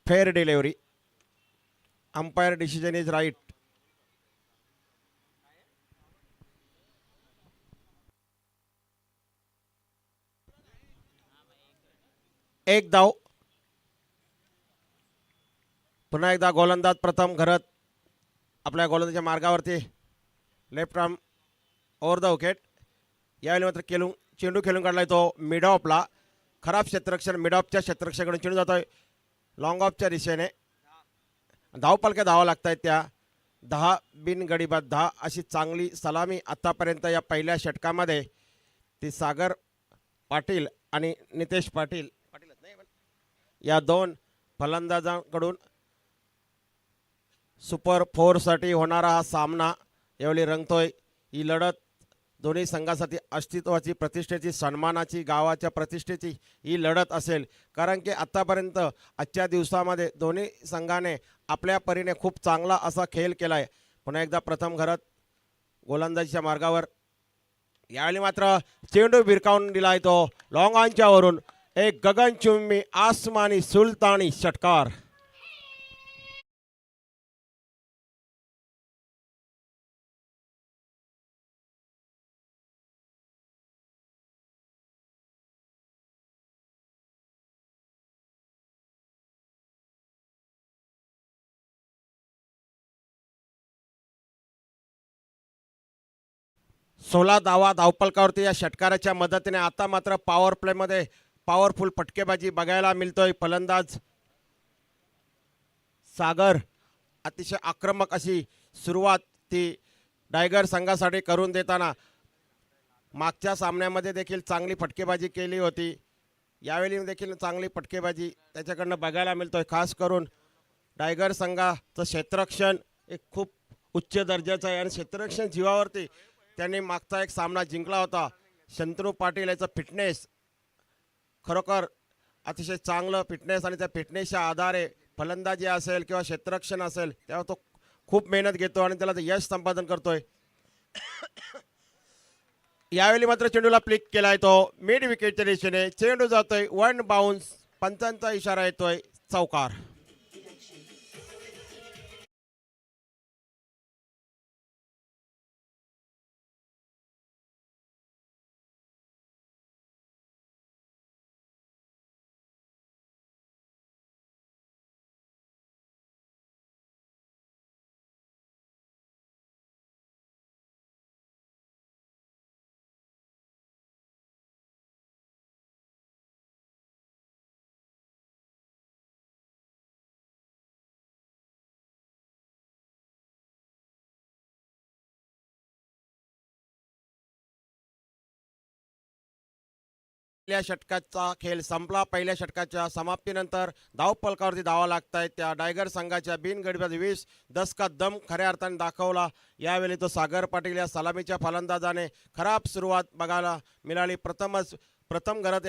fair delivery. Umpire decision is right. एक धाव. पुन्हा एकदा गोलंदाज प्रथम घरत आपल्या गोलंदाजीच्या मार्गावरती. Left arm over the wicket. यावेळी मात्र चेंडू खेळून काढलाय तो मिड ऑफला. खराब क्षेत्ररक्षण मिड ऑफच्या क्षेत्ररक्षणाकडून चेंडू जातोय लॉंग ऑफच्या दिशेने. धावपलक्या धावा लागत आहेत त्या 10 बिनगडीबाद 10 अशी चांगली सलामी आतापर्यंत या पहिल्या षटकामध्ये ती सागर पाटील आणि नितेश पाटील या दोन फलंदाजांकडून सुपर 4साठी होणारा हा सामना यावेळी रंगतोय. ही लढत दोन्ही संघासाठी अस्तित्वाची प्रतिष्ठेची सन्मानाची गावाच्या प्रतिष्ठेची ही लढत असेल. कारण की आत्तापर्यंत आजच्या दिवसामध्ये दोन्ही संघाने आपल्या परीने खूप चांगला असा खेळ केला आहे. पुन्हा एकदा प्रथम घरात गोलंदाजीच्या मार्गावर. यावेळी मात्र चेंडू भिरकावून दिलाय तो लॉंग ऑनच्यावरून. एक गगनचुंबी आसमानी सुलतानी षटकार. सोळा धावा धावपलकावरती या षटकाराच्या मदतीने. आता मात्र पॉवर प्लेमध्ये पॉवरफुल फटकेबाजी बघायला मिळतोय. फलंदाज सागर अतिशय आक्रमक अशी सुरुवात ती टायगर संघासाठी करून देताना मागच्या सामन्यामध्ये देखील चांगली फटकेबाजी केली होती. यावेळी देखील चांगली फटकेबाजी त्याच्याकडनं बघायला मिळतोय. खास करून टायगर संघाचं क्षेत्ररक्षण एक खूप उच्च दर्जाचं आहे आणि क्षेत्ररक्षण जीवावरती त्यांनी मागचा एक सामना जिंकला होता. शंतनू पाटील याचा फिटनेस खरोखर अतिशय चांगलं फिटनेस आणि त्या फिटनेसच्या आधारे फलंदाजी असेल किंवा क्षेत्ररक्षण असेल तेव्हा तो खूप मेहनत घेतो आणि त्याला यश संपादन करतोय. यावेळी मात्र चेंडूला प्लिक केलाय तो मिड विकेटच्या दिशेने. चेंडू जातोय 1 बाउन्स. पंचांचा इशारा येतोय चौकार. पहिल्या षटकाचा खेळ संपला. पहिल्या षटकाच्या समाप्तीनंतर धावपलकावरती धावा लागत आहेत त्या टायगर संघाच्या. बिनगडीबाद 20 दशकात दम खऱ्या अर्थाने दाखवला. यावेळी तो सागर पाटील या सलामीच्या फलंदाजाने खराब सुरुवात बघायला मिळाली. प्रथम घरात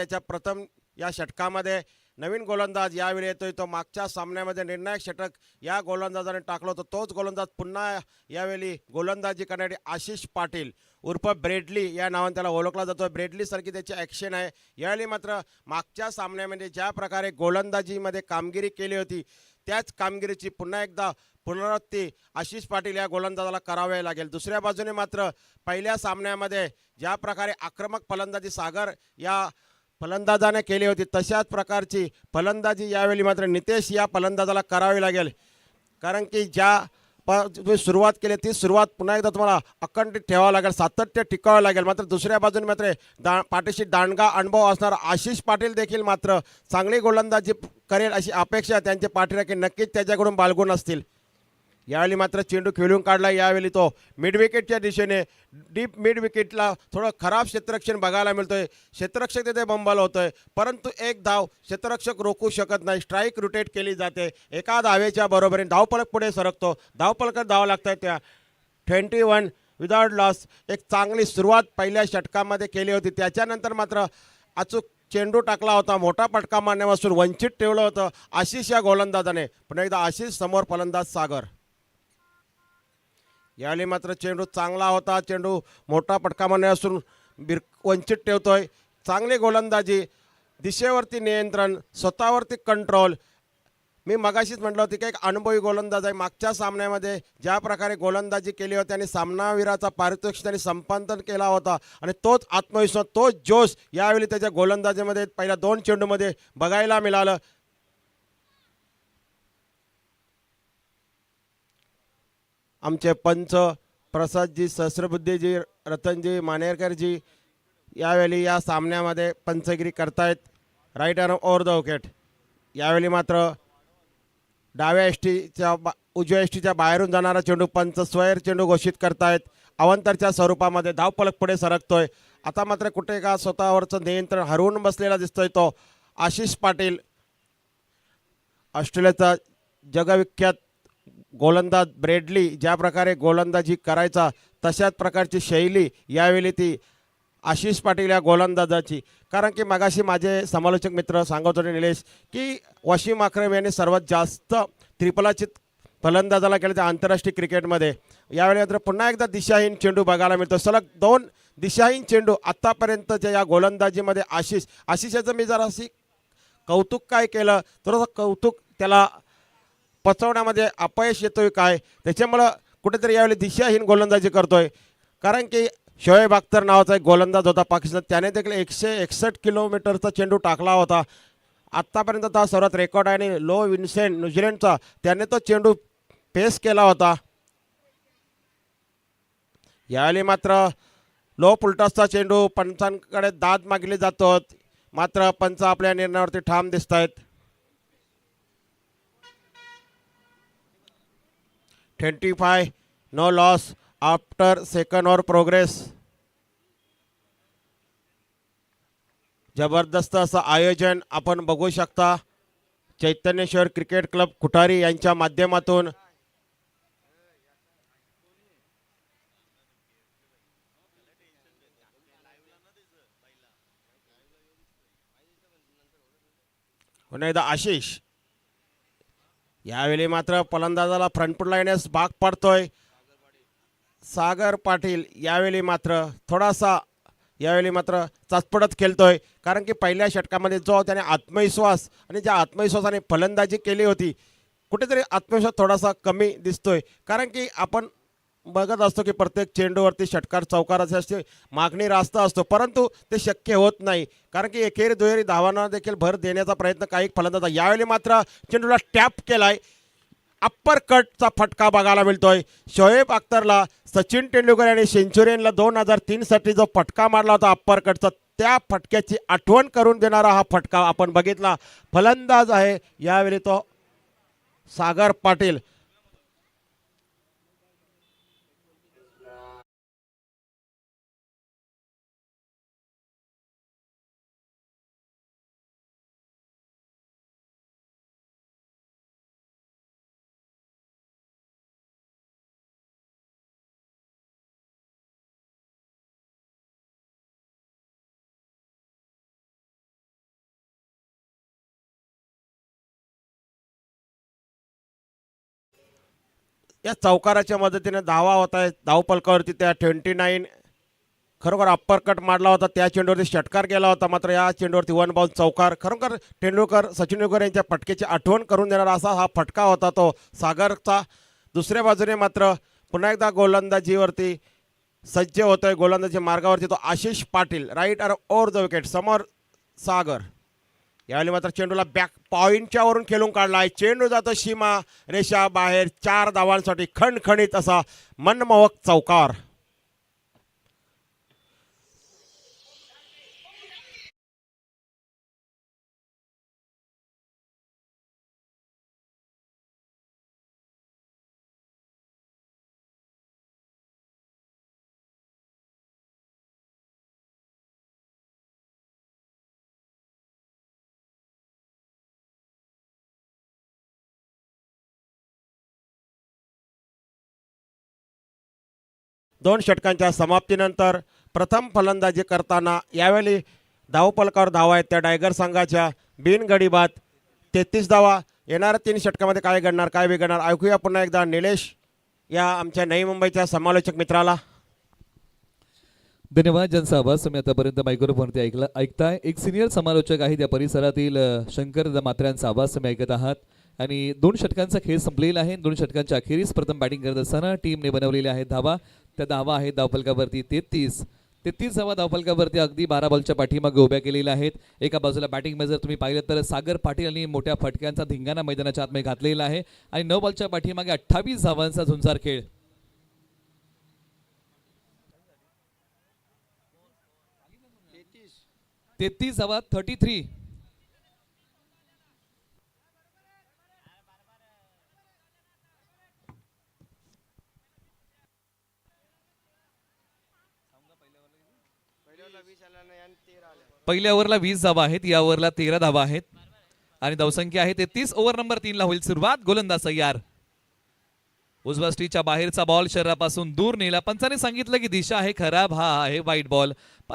या षटकामध्ये नवीन गोलंदाज यावेळी येतोय तो मागच्या सामन्यामध्ये निर्णायक षटक या गोलंदाजाने टाकलं होतं. तोच गोलंदाज पुन्हा यावेळी गोलंदाजी करणारे आशिष पाटील उर्फ ब्रेडली या नावाने त्याला ओळखला जातो. ब्रेडली सारखी त्याची ॲक्शन आहे. यावेळी मात्र मागच्या सामन्यामध्ये ज्या प्रकारे गोलंदाजीमध्ये कामगिरी केली होती त्याच कामगिरीची पुन्हा एकदा पुनरावृत्ती आशिष पाटील या गोलंदाजाला करावी लागेल. दुसऱ्या बाजूने मात्र पहिल्या सामन्यामध्ये ज्या प्रकारे आक्रमक फलंदाजी सागर या फलंदाजाने केली होती तशाच प्रकारची फलंदाजी यावेळी मात्र नितेश या फलंदाजाला करावी लागेल. कारण की सुरुवात केली ती सुरुवात पुन्हा एकदा तुम्हाला अखंडित ठेवावं लागेल. सातत्य टिकावं लागेल. मात्र दुसऱ्या बाजूने मात्र पाठीशी दांडगा अनुभव असणारा आशिष पाटील देखील मात्र चांगली गोलंदाजी करेल अशी अपेक्षा त्यांचे पाठीराखे नक्कीच त्याच्याकडून बाळगून असतील. यावेळी मात्र चेंडू खेळून काढला. यावेळी तो मिड विकेटच्या दिशेने डीप मिड विकेटला थोडं खराब क्षेत्ररक्षण बघायला मिळतोय. क्षेत्ररक्षक तिथे बंबाल होतोय परंतु एक धाव क्षेत्ररक्षक रोखू शकत नाही. स्ट्राईक रोटेट केली जाते. एका धावेच्या बरोबरीने धावपलक पुढे सरकतो. धावपलकात धावा लागतात त्या 21 विदाउट लॉस. एक चांगली सुरुवात पहिल्या षटकामध्ये केली होती. त्याच्यानंतर मात्र अचूक चेंडू टाकला होता. मोठा फटका मारण्यापासून वंचित ठेवलं होतं आशिष या गोलंदाजाने. पुन्हा एकदा आशिष समोर फलंदाज सागर. यावेळी मात्र चेंडू चांगला होता. चेंडू मोठा फटका मारण्यापासून वंचित ठेवतोय. चांगली गोलंदाजी, दिशेवरती नियंत्रण, स्वतःवरती कंट्रोल. मी मगाशीच म्हटलं होतं की एक अनुभवी गोलंदाज आहे. मागच्या सामन्यामध्ये ज्या प्रकारे गोलंदाजी केली होती आणि सामनावीराचा पारितोषिक त्यांनी संपादन केला होता आणि तोच आत्मविश्वास, तोच जोश यावेळी त्याच्या गोलंदाजीमध्ये पहिल्या 2 चेंडूमध्ये बघायला मिळालं. आमचे पंच प्रसादजी, सहस्रबुद्धीजी, रतनजी, मानेरकरजी यावेळी या सामन्यामध्ये पंचगिरी करतायत. Right arm over the wicket. यावेळी मात्र डाव्या एष्टीच्या उजव्या एष्टीच्या बाहेरून जाणारा चेंडू पंच स्वैर चेंडू घोषित करतायत. अवंतरच्या स्वरूपामध्ये धावफलक पुढे सरकतोय. आता मात्र कुठे का स्वतःवरचं नियंत्रण हरवून बसलेला दिसतोय तो आशिष पाटील. ऑस्ट्रेलियाचा जगविख्यात गोलंदाज ब्रेडली ज्या प्रकारे गोलंदाजी करायचा तशाच प्रकारची शैली यावेळी ती आशिष पाटील या गोलंदाजाची. कारण की मगाशी माझे समालोचक मित्र सांगत होते निलेश की वसीम अक्रम यांनी सर्वात जास्त त्रिफलाचित फलंदाजाला केलं त्या आंतरराष्ट्रीय क्रिकेटमध्ये. यावेळी मात्र पुन्हा एकदा दिशाहीन चेंडू बघायला मिळतो. सलग 2 दिशाहीन चेंडू आत्तापर्यंतच्या या गोलंदाजीमध्ये आशिषाचं मी जराशी कौतुक काय केलं, थोडंसं कौतुक त्याला पचवण्यामध्ये अपयश येतोय काय, त्याच्यामुळं कुठेतरी यावेळी दिशाहीन गोलंदाजी करतोय. कारण की शोएब अख्तर नावाचा एक गोलंदाज होता पाकिस्तान, त्याने देखील 161 किलोमीटरचा चेंडू टाकला होता. आत्तापर्यंत हा सर्वात रेकॉर्ड आहे. आणि लो विन्सेंट न्यूझीलंडचा त्याने तो चेंडू पेस केला होता. यावेळी मात्र लो फुलटॉसचा चेंडू पंचांकडे दाद मागले जातो. मात्र पंच आपल्या निर्णयावरती ठाम दिसत आहेत. 25 no loss after second over progress. जबरदस्त असं आयोजन आपण बघू शकता चैतन्येश्वर क्रिकेट क्लब कुठारी यांच्या माध्यमातून. पुन्हा एकदा आशिष. यावेळी मात्र फलंदाजाला फ्रंटफुटला येण्यास भाग पडतोय सागर पाटील. यावेळी मात्र चाचपडत खेळतोय. कारण की पहिल्या षटकामध्ये जो त्याने आत्मविश्वास आणि ज्या आत्मविश्वासाने फलंदाजी केली होती कुठेतरी आत्मविश्वास थोडासा कमी दिसतोय. कारण की आपण बघत असतो की प्रत्येक चेंडूवरती षटकार चौकाराची असते, मागणी रास्त असतो, परंतु ते शक्य होत नाही. कारण की एकेरी दुहेरी धावांना देखील भर देण्याचा प्रयत्न काही फलंदाज. यावेळी मात्र चेंडूला टॅप केलाय. अप्पर कटचा फटका बघायला मिळतोय. शोएब अख्तरला सचिन तेंडुलकर आणि सेंचुरियनला 2003 साठी जो फटका मारला होता अप्पर कटचा, त्या फटक्याची आठवण करून देणारा हा फटका आपण बघितला. फलंदाज आहे यावेळी तो सागर पाटील. या चौकाराच्या मदतीने धावा होत आहेत धावपलकावरती. त्या 29 खरोखर अप्पर कट मारला होता, त्या चेंडूवरती षटकार गेला होता. मात्र या चेंडूवरती 1 बाउन्स चौकार. खरोखर सचिन तेंडुलकर यांच्या फटकेची आठवण करून देणारा असा हा फटका होता तो सागरचा. दुसऱ्या बाजूने मात्र पुन्हा एकदा गोलंदाजीवरती सज्ज होतोय, गोलंदाजी मार्गावरती तो Ashish Patil. Right arm over the wicket. समोर सागर. यावेळी मात्र चेंडूला बॅक पॉईंटच्या वरून खेळून काढला आहे. चेंडू जातो सीमा रेषा बाहेर. 4 धावांसाठी खणखणीत असा मनमोहक चौकार. दोन षटकांच्या समाप्तीनंतर प्रथम फलंदाजी करताना यावेळी धावपलकावर धावा आहेत त्या टायगर संघाच्या बिनगडी बाद 33 धावा. येणाऱ्या 3 षटकामध्ये काय घडणार, काय बिघडणार, ऐकूया पुन्हा एकदा निलेश या आमच्या नवी मुंबईच्या समालोचक मित्राला. धन्यवाद जनसाबास. तुम्ही आतापर्यंत मायक्रोफोनवरती ऐकताय. एक सिनियर समालोचक आहेत या परिसरातील शंकर मात्र्यांचा आवाज तुम्ही ऐकत आहात. आणि 2 षटकांचा खेळ संपलेला आहे. 2 षटकांच्या अखेरीस प्रथम बॅटिंग करत असताना टीमने बनवलेल्या आहेत धावा. त्या धावा आहेत धावफलकावरती 33 धावा धावफलकावरती अगदी 12 बॉलच्या पाठीमागे उभ्या केलेल्या आहेत. एका बाजूला बॅटिंगमध्ये जर तुम्ही पाहिलं तर सागर पाटील यांनी मोठ्या फटक्यांचा धिंगाणा मैदानाच्या आतमध्ये घातलेला आहे आणि 9 बॉलच्या पाठीमागे 28 धावांचा झुंजार खेळ. 33 धावा 33. पहिल्या ओव्हरला 20 धावा आहेत, या ओव्हरला 13 धावा आहेत आणि धावसंख्या आहे 33. ओव्हर नंबर 3 ला होईल सुरुवात. गोलंदाज तयार. उजव्या स्टीच्या बाहेरचा बॉल शरीरापासून दूर नेला. पंचाने सांगितलं की दिशा आहे खराब, हा आहे वाईट बॉल.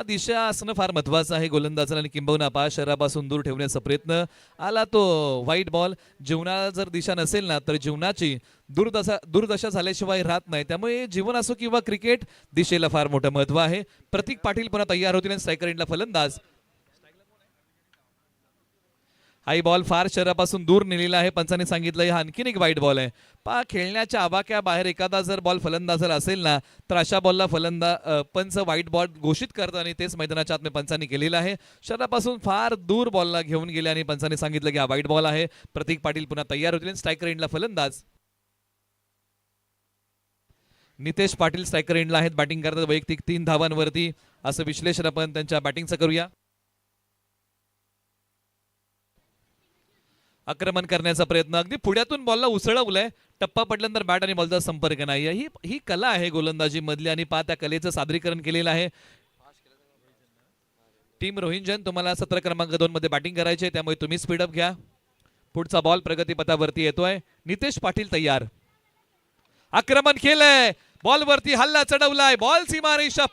दिशा असणं फार महत्वाचं आहे गोलंदाजाला आणि किंबहुना शरीरापासून दूर ठेवण्याचा प्रयत्न आला तो वाईट बॉल. जीवनाला जर दिशा नसेल ना तर जीवनाची दुर्दशा झाल्याशिवाय राहत नाही. त्यामुळे जीवन असो किंवा क्रिकेट, दिशेला फार मोठं महत्व आहे. प्रतीक पाटील पुन्हा तयार होतील आणि स्ट्रायकर एंडला फलंदाज. हाई बॉल फार शरीरापासून दूर नेलेला आहे. पंचाने सांगितलं हा आणखीन एक वाईट बॉल आहे. खेळण्याच्या आवाक्या बाहेर एखादा जर बॉल फलंदाजाला असेल ना तर अशा बॉलला पंच वाईट बॉल घोषित करतात आणि तेच मैदानाच्या आतमध्ये पंचांनी केलेलं आहे. शरीरापासून फार दूर बॉलला घेऊन गेले आणि पंचाने सांगितलं की हा वाईट बॉल आहे. प्रतीक पाटील पुन्हा तयार होतील. स्ट्रायकर एंडला फलंदाज. नितेश पाटील स्ट्रायकर एंडला आहेत, बॅटिंग करतात वैयक्तिक 3 धावांवरती. असं विश्लेषण आपण त्यांच्या बॅटिंगचं करूया. आक्रमण करण्याचा प्रयत्न, अगदी पुढ्यातून बॉलला उसळवलंय. टप्पा पडल्यानंतर बॅट आणि बॉलचा संपर्क नाही. ही कला आहे गोलंदाजी मधली आणि त्या कलेचं सादरीकरण केलेलं आहे. टीम रोहिंजन तुम्हाला सत्र क्रमांक 2 मध्ये बॅटिंग करायचे, त्यामुळे तुम्ही स्पीडअप घ्या. पुढचा बॉल प्रगतीपथावरती येतोय. नितेश पाटील तयार. आक्रमण केलंय, बॉल वरती हल्ला चढवलाय. बॉल सीमारेषा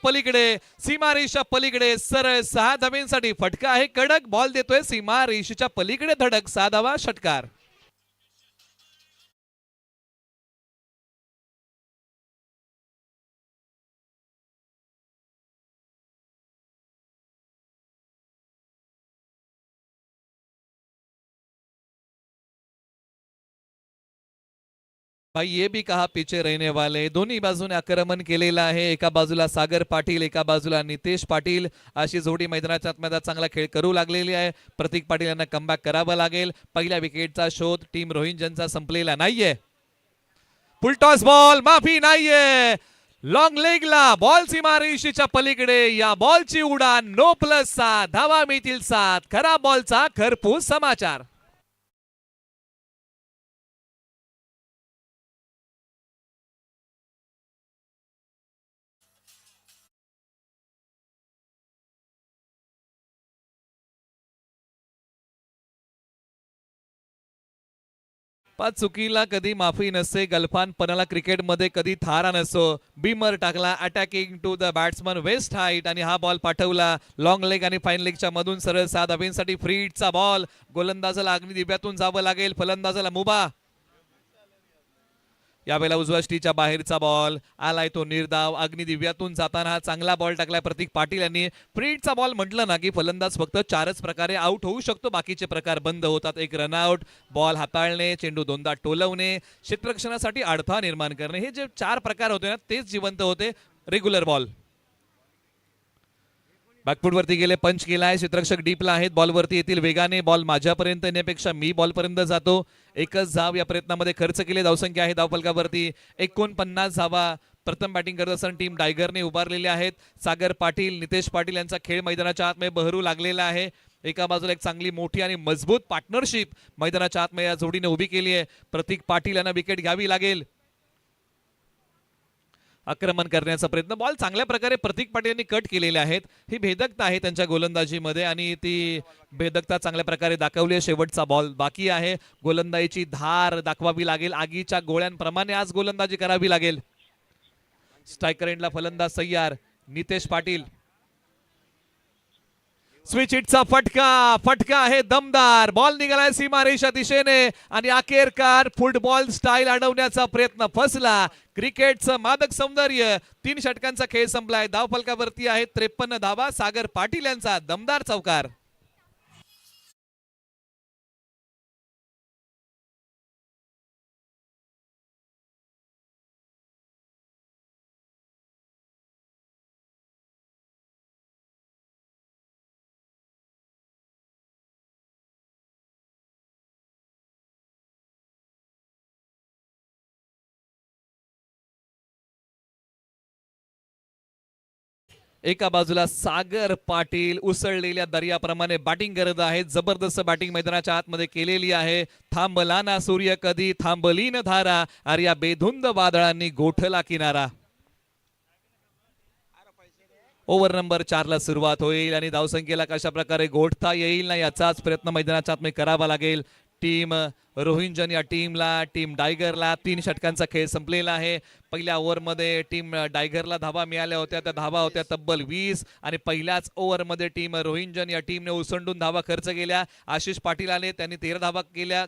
पलीकडे सरळ 6 धाब्यांसाठी फटका आहे कडक. बॉल देतोय सीमारेषेच्या पलीकडे धडक. 6 धावा षटकार. भाई ये भी कहा पीछे रहने वाले. दोन्ही बाजूने आक्रमण केलेलं आहे. एका बाजूला सागर पाटील, एका बाजूला नितेश पाटील. अशी जोडी मैदानाच्या आतमध्ये चांगला खेळ करू लागलेली आहे. प्रतीक पाटील यांना कमबॅक करावं लागेल. पहिल्या विकेटचा शोध टीम रोहिंजनचा संपलेला नाहीये. फुलटॉस बॉल, माफी नाहीये. लॉंग लेगला बॉल सीमारेषेच्या पलीकडे. या बॉलची उडान +7 धावा मिळतील 7. खरा बॉलचा खरपूस समाचार. चुकीला कधी माफी नसते. गलफानपणाला क्रिकेटमध्ये कधी थारा नसतो. बीमर टाकला attacking to the batsman waist height आणि हा बॉल पाठवला लॉंग लेग आणि फाईन लेगच्या मधून सरळ 6 धाब्यांसाठी फ्री हिटचा बॉल. गोलंदाजाला अग्निदिव्यातून जावं लागेल, फलंदाजाला मुभा. यावेळेला उजव्या स्टीच्या बाहेरचा बॉल आलाय तो निर्धाव. अग्निदिव्यातून जाताना हा चांगला बॉल टाकलाय प्रतीक पाटील यांनी. फ्रीटचा बॉल म्हटलं ना की फलंदाज फक्त 4च प्रकारे आउट होऊ शकतो, बाकीचे प्रकार बंद होतात. एक रनआउट, बॉल हाताळणे, चेंडू दोनदा टोलवणे, क्षेत्ररक्षणासाठी अडथळा निर्माण करणे, हे जे 4 प्रकार होते ना तेच जिवंत होते रेग्युलर बॉल. बॅकफूट वरती गेले, पंच केलाय. क्षेत्ररक्षक डीपला आहेत, बॉल वरती येतील वेगाने. बॉल माझ्यापर्यंत येण्यापेक्षा मी बॉल पर्यंत जातो. एकच धाव या प्रयत्नामध्ये खर्च केले. धावसंख्या आहे धावफलकावरती 49 धावा. प्रथम बॅटिंग करत असताना टीम टायगरने उभारलेले आहेत. सागर पाटील, नितेश पाटील यांचा खेळ मैदानाच्या आतमध्ये बहरू लागलेला आहे. एका बाजूला एक चांगली मोठी आणि मजबूत पार्टनरशिप मैदानाच्या आतमध्ये या जोडीने उभी केली आहे. प्रतीक पाटील यांना विकेट घ्यावी लागेल. आक्रमण करण्याचा प्रयत्न, बॉल चांगल्या प्रकारे प्रतीक पाटील यांनी कट केलेले आहेत. ही भेदकता आहे त्यांच्या गोलंदाजीमध्ये आणि ती भेदकता चांगल्या प्रकारे दाखवली आहे. शेवटचा बॉल बाकी आहे. गोलंदाजीची धार दाखवावी लागेल. आगीच्या गोळ्यांप्रमाणे आज गोलंदाजी करावी लागेल. स्ट्रायकर एंडला फलंदाज तयार. नितेश पाटील. स्विच हिटचा फटका आहे दमदार. बॉल निघालाय सीमारेषा दिशेने आणि अखेरकार फुटबॉल स्टाईल अडवण्याचा प्रयत्न फसला. क्रिकेटचं मादक सौंदर्य. 3 षटकांचा खेळ संपलाय. धावफलकावरती आहे 53 धावा. सागर पाटील यांचा दमदार चौकार. एका बाजूला सागर पाटील उसळलेल्या दर्याप्रमाणे बॅटिंग करत आहेत. जबरदस्त बॅटिंग मैदानाच्या आतमध्ये केलेली आहे. थांबला ना सूर्य कधी, थांबली न धारा, अरे या बेधुंद वादळांनी गोठला किनारा. ओव्हर नंबर 4 ला सुरुवात होईल आणि धावसंख्येला कशा प्रकारे गोठता येईल ना याचाच प्रयत्न मैदानाच्या आतमध्ये करावा लागेल. टीम रोहिंजन या टीमला, टीम डायगरला 3 षटकांचा खेळ संपलेला आहे. पहिल्या ओव्हरमध्ये टीम डायगरला धावा मिळाल्या होत्या, त्या धावा होत्या तब्बल 20 आणि पहिल्याच ओव्हरमध्ये टीम रोहिंजन या टीमने उसंडून धावा खर्च केल्या. आशिष पाटील आले, त्यांनी 13 धावा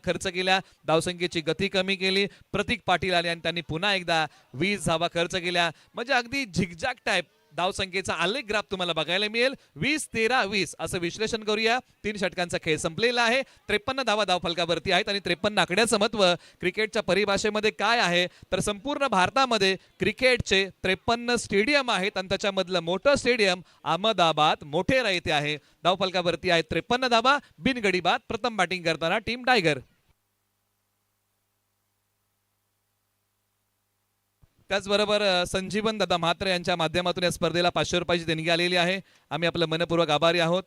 खर्च केल्या. धावसंख्येची गती कमी केली. प्रतीक पाटील आले आणि त्यांनी पुन्हा एकदा 20 धावा खर्च केल्या. म्हणजे अगदी झिगझॅग टाईप धावसंख्येचा आलेख ग्राफ तुम्हाला बघायला मिळेल. 20-13-20 असं विश्लेषण करूया. 3 षटकांचा खेळ संपलेला आहे. 53 धावा धावफलकावरती आहेत आणि 53 आकड्याचं महत्व क्रिकेटच्या परिभाषेमध्ये काय आहे तर संपूर्ण भारतामध्ये क्रिकेटचे 53 स्टेडियम आहेत आणि त्याच्यामधलं मोठं स्टेडियम अहमदाबाद मोढेरा येथे आहे. धावफलकावरती आहेत 53 धावा. बिनगडी बाद. प्रथम बॅटिंग करताना टीम टायगर. त्याचबरोबर संजीवन दादा म्हात्रे यांच्या माध्यमातून या स्पर्धेला 500 रुपयाची देणगी आलेली आहे. आम्ही आपलं मनपूर्वक आभारी आहोत.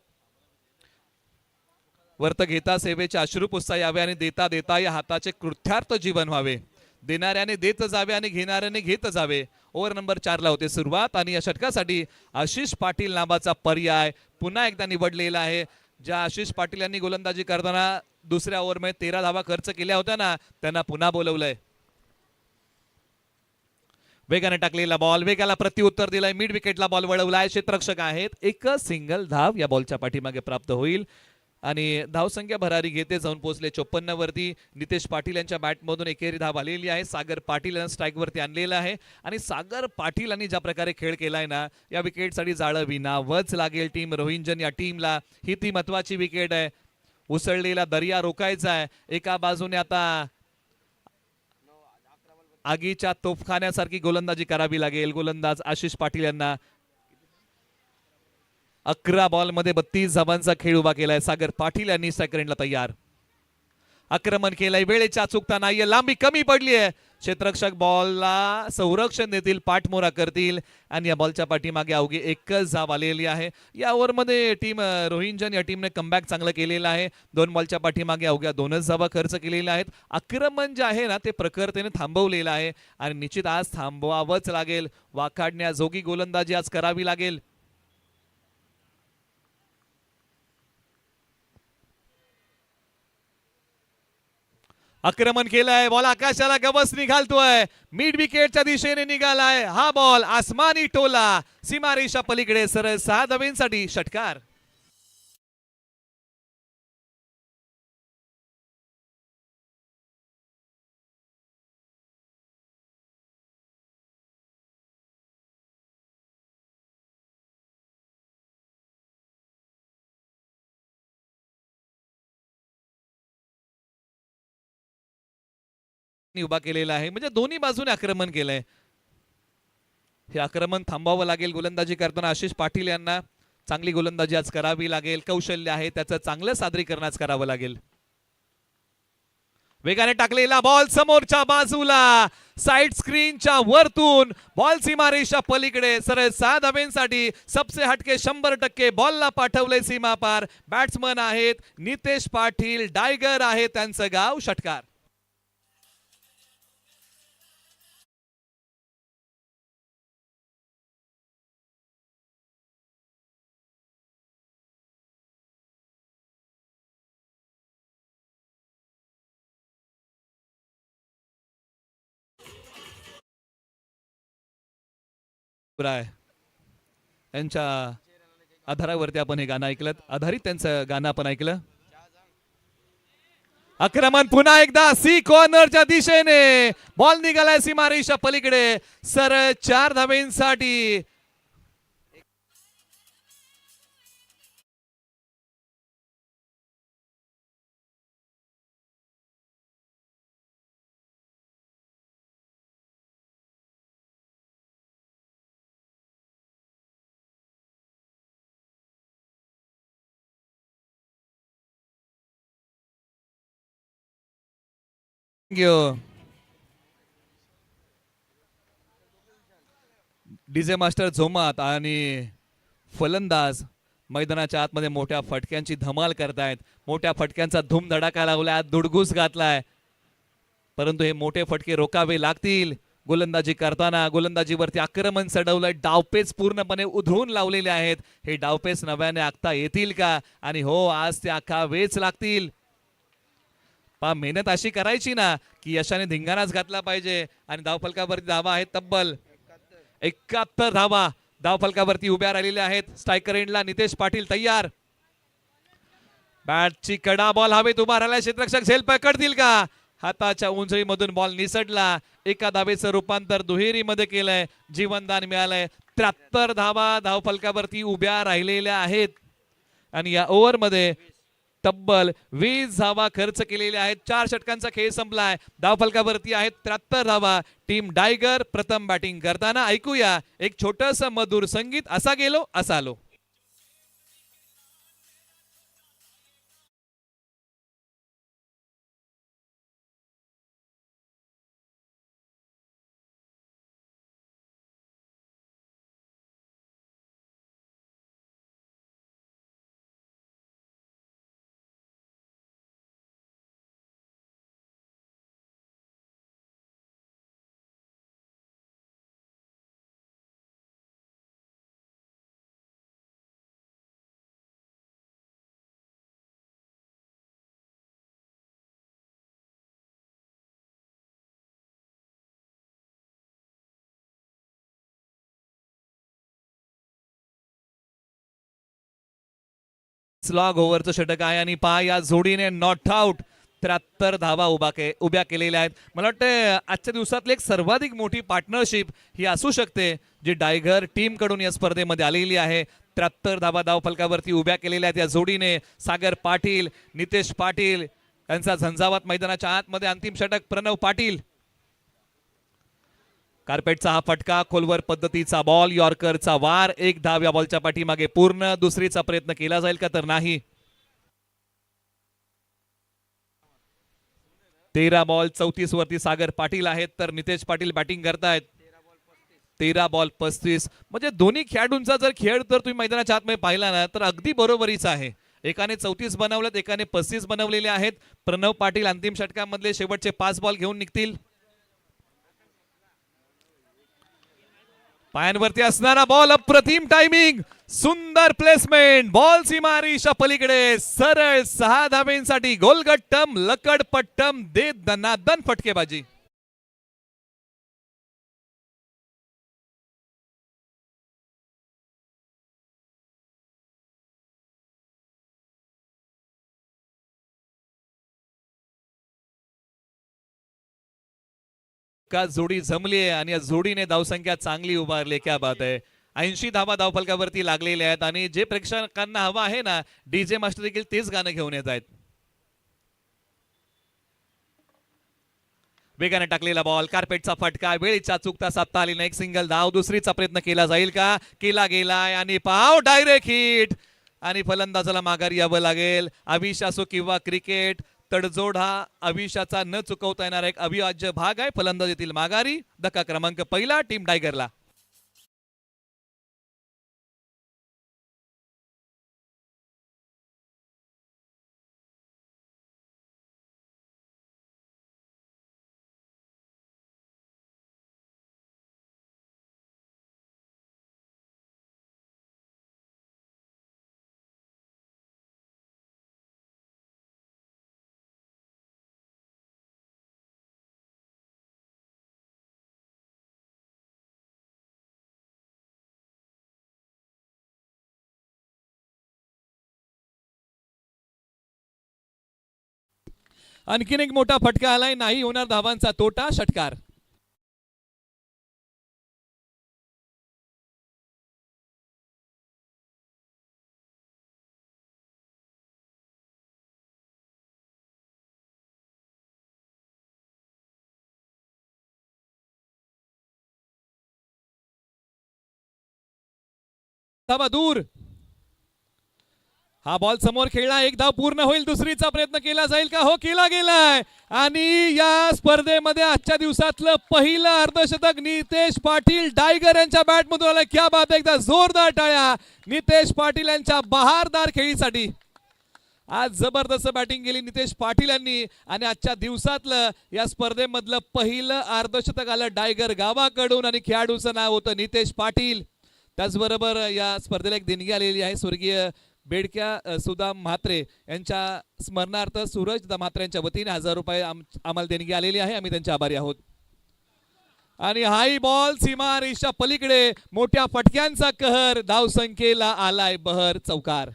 वर्त घेता सेवेचे अश्रू पुसता यावे आणि देता देता या हाताचे कृत्यार्थ जीवन व्हावे. देणाऱ्याने देत जावे आणि घेणाऱ्याने घेत जावे. ओव्हर नंबर 4 ला होते सुरुवात आणि या षटकासाठी आशिष पाटील नावाचा पर्याय पुन्हा एकदा निवडलेला आहे. ज्या आशिष पाटील यांनी गोलंदाजी करताना दुसऱ्या ओव्हरमध्ये 13 धावा खर्च केल्या होत्या ना, त्यांना पुन्हा बोलवलंय. वेगाने टाकलेला बॉल, वेगाला प्रत्युत्तर दिलाय. Mid विकेटला ball वळवलाय. क्षेत्ररक्षक आहेत. एक सिंगल धाव या बॉलच्या पाठीमागे प्राप्त होईल आणि धावसंख्या भरारी घेते जाऊन पोहोचले 54 वरती. नितेश पाटील यांच्या बॅटमधून एकेरी धाव आलेली आहे. सागर पाटील यांना स्ट्राईक वरती आणलेलं आहे आणि सागर पाटील यांनी ज्या प्रकारे खेळ केलाय ना, या विकेटसाठी जाळं विणावंच लागेल टीम रोहिंजन या टीमला. ही ती महत्वाची विकेट आहे. उसळलेला दर्या रोखायचा आहे. एका बाजूने आता आगीच्या तोफखान्यासारखी गोलंदाजी करावी लागेल गोलंदाज आशिष पाटील यांना. 11 बॉल मध्ये 32 धावांचा खेळ उभा केलाय. सागर पाटील यांनी सेकंडला तयार. आक्रमण केलंय. वेळेच्या चुकता नाहीये. लांबी कमी पडली आहे. क्षेत्ररक्षक बॉलला संरक्षण देतील, पाठमोरा करतील आणि या बॉलच्या पाठीमागे अवघी एकच धाव आलेली आहे. या ओव्हरमध्ये टीम रोहिंजन या टीमने कमबॅक चांगलं केलेलं आहे. 2 बॉलच्या पाठीमागे अवघ्या 2च धावा खर्च केलेल्या आहेत. आक्रमण जे आहे ना ते प्रखरतेने थांबवलेलं आहे आणि निश्चित आज थांबवावंच लागेल. वाखाडण्याजोगी गोलंदाजी आज करावी लागेल. आक्रमण केलंय. बॉल आकाशाला गवस निघालतोय. मिड विकेटच्या दिशेने निघालाय हा बॉल. आसमानी टोला सीमारेषा पलीकडे सरळ 6 धावांसाठी षटकार. उभा केलेला आहे म्हणजे दोन्ही बाजूने आक्रमण केलंय. हे आक्रमण थांबावं लागेल. गोलंदाजी करताना आशिष पाटील यांना चांगली गोलंदाजी आज करावी लागेल. कौशल्य आहे त्याचं चांगलं सादरीकरण आज करावं लागेल. वेगाने टाकलेला बॉल समोरच्या बाजूला साइड स्क्रीनच्या वरतून बॉल सीमारेषा पलीकडे सरळ 6 धावांसाठी सबसे हटके 100% बॉलला पाठवले सीमा पार. बॅट्समन आहेत नितेश पाटील, डायगर आहे त्यांचं गाव. षटकार. यांच्या आधारावरती आपण हे गाणं ऐकलं. आधारित त्यांचं गाणं आपण ऐकलं. आक्रमण पुन्हा एकदा सी कॉर्नरच्या दिशेने. बॉल निघालाय सीमारेषा पलीकडे सरळ 4 धावांसाठी. डीजे मास्टर झोमात आणि फलंदाज मैदानाच्या आतमध्ये मोठ्या फटक्यांची धमाल करतायत. मोठ्या फटक्यांचा धूमधडाका लावलाय, दुडगूस घातलाय, परंतु हे मोठे फटके रोखावे लागतील. गोलंदाजी करताना गोलंदाजीवरती आक्रमण चढवलंय, डावपेच पूर्णपणे उधळून लावलेले आहेत. हे डावपेच नव्याने आखता येतील का? आणि हो, आज ते आखावेच लागतील. मेहनत अशी करायची ना की यशाने धिंगाणाच घातला पाहिजे. आणि धावफलकावरती धावा आहेत तब्बल 71 धावा धावफलकावरती उभ्या राहिलेल्या आहेत. स्ट्रायकर एंडला नितेश पाटील तयार. बॅटची कडा, बॉल हवेत उभा राहिला, क्षेत्ररक्षक झेल पकडतील का? हाताच्या उंचीमधून बॉल निसटला. एका धावेचं रूपांतर दुहेरीमध्ये केलंय, जीवनदान मिळालंय. 73 धावा धावफलकावरती उभ्या राहिलेल्या आहेत आणि या ओव्हरमध्ये तब्बल 20 धावा खर्च केलेल्या आहेत. 4 षटकांचा खेळ संपलाय. धावफलकावरती आहेत 73 धावा. टीम टायगर प्रथम बॅटिंग करताना ऐकूया एक छोटस मधुर संगीत. असा गेलो असा आलो. स्लॉग ओव्हरचं षटक आहे आणि पहा या जोडीने नॉट आउट 73 धावा उभ्या केलेल्या आहेत. मला वाटतं आजच्या दिवसातली एक सर्वाधिक मोठी पार्टनरशिप ही असू शकते जी टायगर टीम कडून या स्पर्धेमध्ये आलेली आहे. 73 धावा धावफलकावरती उभ्या केलेल्या आहेत या जोडीने. सागर पाटील, नितेश पाटील यांचा झंझावात मैदानाच्या आतमध्ये. अंतिम षटक प्रणव पाटील. कार्पेटचा हा फटका, खोलवर पद्धतीचा बॉल, यॉर्करचा वार. 1 धाव या बॉलच्या पाठीमागे पूर्ण. दुसरीचा प्रयत्न केला जाईल का तर नाही. 13 बॉल 34 वरती सागर पाटील आहेत तर नितेश पाटील बॅटिंग करतायत. 13 बॉल 35. म्हणजे दोन्ही खेळाडूंचा जर खेळ तर तुम्ही मैदानाच्या आतमध्ये पाहिला ना तर अगदी बरोबरीचा आहे. एकाने 34 बनवलेत, एकाने 35 बनवलेले आहेत. प्रणव पाटील अंतिम षटकामधले शेवटचे 5 बॉल घेऊन निघतील. पायांवरती असणारा बॉल, अप्रतिम टायमिंग, सुंदर प्लेसमेंट, बॉल सीमारेषा पलीकडे सरळ 6 धावेंसाठी गोलगट्टम लकडपट्टम दे दनादन फटकेबाजी. का जोडी जमली आहे आणि या जोडीने धावसंख्या चांगली उभारली. क्या बात आहे. 80 धावा धावफलकावरती लागलेल्या आहेत आणि जे प्रेक्षकांना हवं आहे ना, डीजे मास्टर देखील तेच गाणं घेऊन येत आहेत. वेगाने टाकलेला बॉल, कार्पेटचा फटका, वेळीचा चुकता साधता आली नाही. एक सिंगल धाव. दुसरीचा प्रयत्न केला जाईल का? केला गेलाय आणि पाव डायरेक्ट हिट आणि फलंदाजाला माघारी यावं लागेल. आविष असो किंवा क्रिकेट, तडजोड हा आविषाचा न चुकवता येणारा एक अविभाज्य भाग आहे. फलंदाजीतील माघारी. धक्का क्रमांक पहिला टीम टायगरला. आणखीन एक मोठा फटका आलाय. नाही होणार धावांचा तोटा. षटकार. धावा दूर. हा बॉल समोर खेळला, एक धाव पूर्ण होईल, दुसरीचा प्रयत्न केला जाईल का? हो, केला गेलाय. आणि या स्पर्धेमध्ये आजच्या दिवसातलं पहिलं अर्धशतक नितेश पाटील डायगर यांच्या बॅटमधून आलं. क्या बात आहे, एकदा जोरदार टाळ्या नितेश पाटील यांच्या बहारदार खेळीसाठी. आज जबरदस्त बॅटिंग केली नितेश पाटील यांनी आणि आजच्या दिवसातलं या स्पर्धेमधलं पहिलं अर्धशतक आलं डायगर गावाकडून आणि खेळाडूचं नाव होतं नितेश पाटील. त्याचबरोबर या स्पर्धेला एक देणगी आलेली आहे स्वर्गीय बेडक्या सुदाम म्हात्रे यांच्या स्मरणार्थ सूरज म्हात्रे यांच्या वतीने 1000 रुपये आम्हाला देणगी आलेली आहे. आम्ही त्यांचे आभारी आहोत. आणि हाई बॉल सीमा रेषा पलीकडे मोठ्या फटक्यांचा कहर, धावसंख्येला आलाय बहर, चौकार.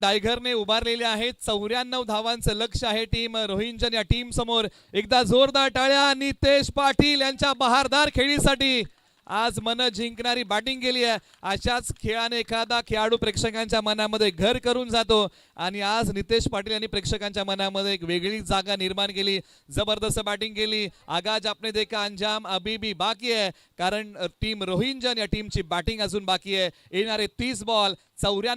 टायगरने उभारलेले आहेत 94 धावांचं लक्ष आहे टीम रोहिंजन या टीम समोर. एकदा जोरदार टाळ्या नितेश पाटील यांच्या बहारदार खेळीसाठी. आज मन जिंकणारी बॅटिंग केली आहे. अशाच खेळाने एखादा खेळाडू प्रेक्षकांच्या मनामध्ये घर करून जातो आणि आज नितेश पाटील यांनी प्रेक्षकांच्या मनामध्ये एक वेगळी जागा निर्माण केली. जबरदस्त बॅटिंग केली. आगाज आपने देखा अंजाम अभी भी बाकी आहे, कारण टीम रोहिंजन या टीमची बॅटिंग अजून बाकी आहे. येणारे 30 बॉल 94